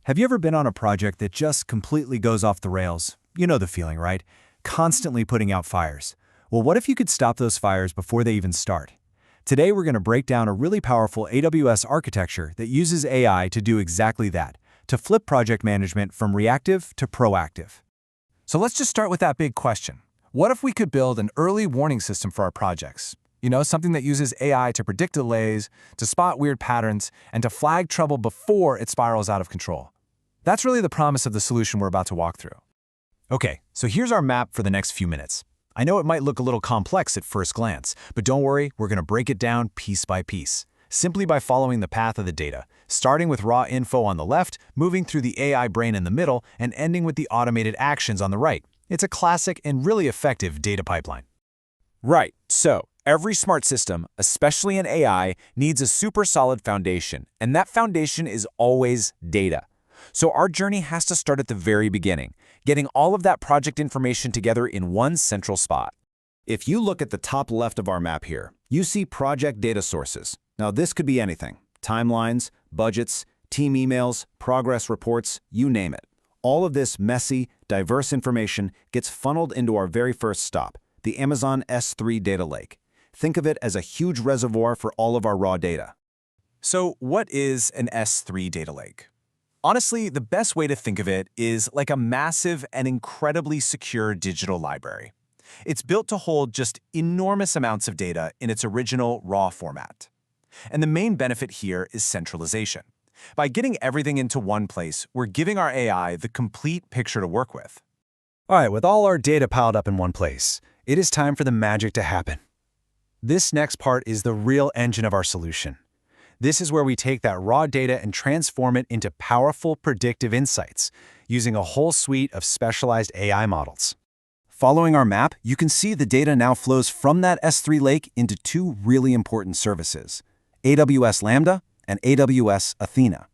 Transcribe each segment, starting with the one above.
Have you ever been on a project that just completely goes off the rails? You know the feeling, right? Constantly putting out fires. Well, what if you could stop those fires before they even start? Today, we're going to break down a really powerful AWS architecture that uses AI to do exactly that, to flip project management from reactive to proactive. So let's just start with that big question. What if we could build an early warning system for our projects? You know, something that uses AI to predict delays, to spot weird patterns, and to flag trouble before it spirals out of control. That's really the promise of the solution we're about to walk through. Okay, so here's our map for the next few minutes. I know it might look a little complex at first glance, but don't worry, we're going to break it down piece by piece, simply by following the path of the data, starting with raw info on the left, moving through the AI brain in the middle, and ending with the automated actions on the right. It's a classic and really effective data pipeline. Right, so every smart system, especially in AI, needs a super solid foundation, and that foundation is always data. So our journey has to start at the very beginning, getting all of that project information together in one central spot. If you look at the top left of our map here, you see project data sources. Now this could be anything: timelines, budgets, team emails, progress reports, you name it. All of this messy, diverse information gets funneled into our very first stop, the Amazon S3 data lake. Think of it as a huge reservoir for all of our raw data. So what is an S3 data lake? Honestly, the best way to think of it is like a massive and incredibly secure digital library. It's built to hold just enormous amounts of data in its original raw format. And the main benefit here is centralization. By getting everything into one place, we're giving our AI the complete picture to work with. All right, with all our data piled up in one place, it is time for the magic to happen. This next part is the real engine of our solution. This is where we take that raw data and transform it into powerful predictive insights, using a whole suite of specialized AI models. Following our map, you can see the data now flows from that S3 lake into two really important services: AWS Lambda and AWS Athena.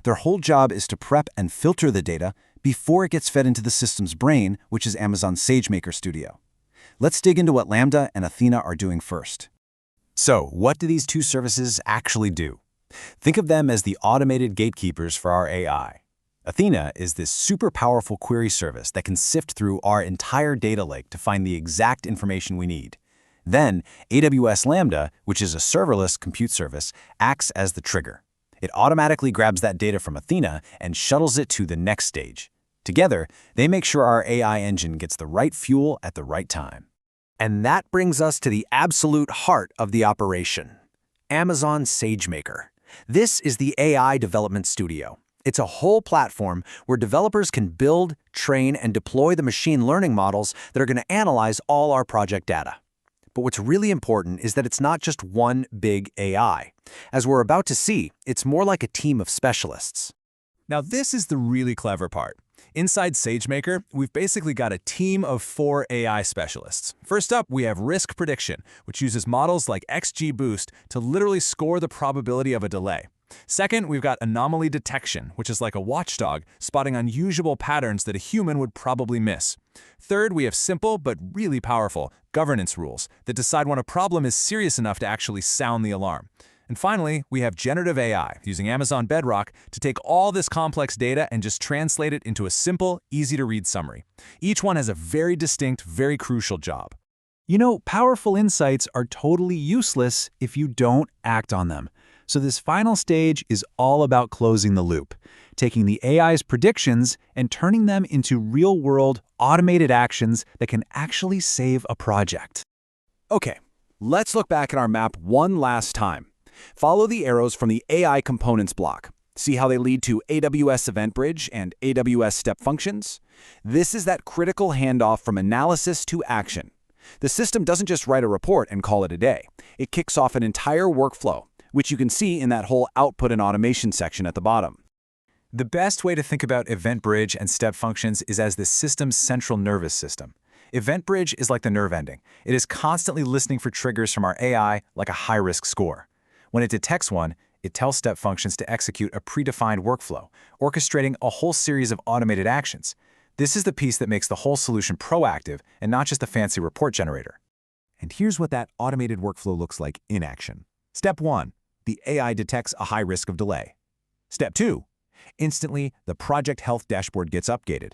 Their whole job is to prep and filter the data before it gets fed into the system's brain, which is Amazon SageMaker Studio. Let's dig into what Lambda and Athena are doing first. So, what do these two services actually do? Think of them as the automated gatekeepers for our AI. Athena is this super powerful query service that can sift through our entire data lake to find the exact information we need. Then, AWS Lambda, which is a serverless compute service, acts as the trigger. It automatically grabs that data from Athena and shuttles it to the next stage. Together, they make sure our AI engine gets the right fuel at the right time. And that brings us to the absolute heart of the operation: Amazon SageMaker. This is the AI development studio. It's a whole platform where developers can build, train, and deploy the machine learning models that are going to analyze all our project data. But what's really important is that it's not just one big AI. As we're about to see, it's more like a team of specialists. Now this is the really clever part. Inside SageMaker, we've basically got a team of 4 AI specialists. First up, we have risk prediction, which uses models like XGBoost to literally score the probability of a delay. Second, we've got anomaly detection, which is like a watchdog, spotting unusual patterns that a human would probably miss. Third, we have simple but really powerful governance rules that decide when a problem is serious enough to actually sound the alarm. And finally, we have generative AI, using Amazon Bedrock to take all this complex data and just translate it into a simple, easy-to-read summary. Each one has a very distinct, very crucial job. You know, powerful insights are totally useless if you don't act on them. So this final stage is all about closing the loop, taking the AI's predictions and turning them into real-world, automated actions that can actually save a project. Okay, let's look back at our map one last time. Follow the arrows from the AI components block. See how they lead to AWS Event Bridge and AWS Step Functions? This is that critical handoff from analysis to action. The system doesn't just write a report and call it a day. It kicks off an entire workflow, which you can see in that whole output and automation section at the bottom. The best way to think about Event Bridge and Step Functions is as the system's central nervous system. Event Bridge is like the nerve ending. It is constantly listening for triggers from our AI like a high-risk score. When it detects one, it tells Step Functions to execute a predefined workflow, orchestrating a whole series of automated actions. This is the piece that makes the whole solution proactive and not just a fancy report generator. And here's what that automated workflow looks like in action. Step 1. The AI detects a high risk of delay. Step 2. Instantly, the project health dashboard gets updated.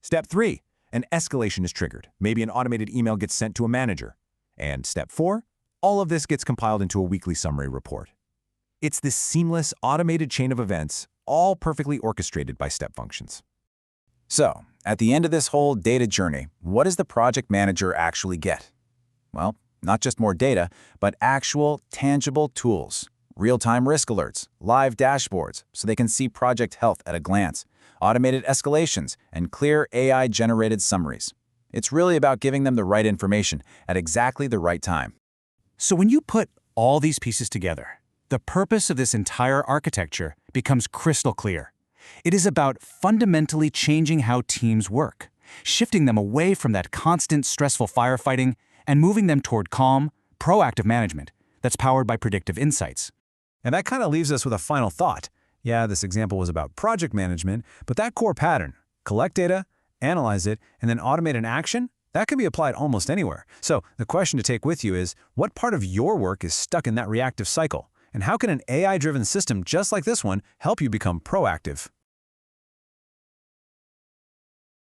Step 3. An escalation is triggered. Maybe an automated email gets sent to a manager. And Step 4. All of this gets compiled into a weekly summary report. It's this seamless, automated chain of events, all perfectly orchestrated by step functions. So, at the end of this whole data journey, what does the project manager actually get? Well, not just more data, but actual, tangible tools. Real-time risk alerts, live dashboards, so they can see project health at a glance, automated escalations, and clear AI-generated summaries. It's really about giving them the right information at exactly the right time. So when you put all these pieces together, the purpose of this entire architecture becomes crystal clear. It is about fundamentally changing how teams work, shifting them away from that constant stressful firefighting and moving them toward calm, proactive management that's powered by predictive insights. And that kind of leaves us with a final thought. Yeah, this example was about project management, but that core pattern, collect data, analyze it, and then automate an action, that can be applied almost anywhere. So the question to take with you is, what part of your work is stuck in that reactive cycle? And how can an AI-driven system just like this one help you become proactive?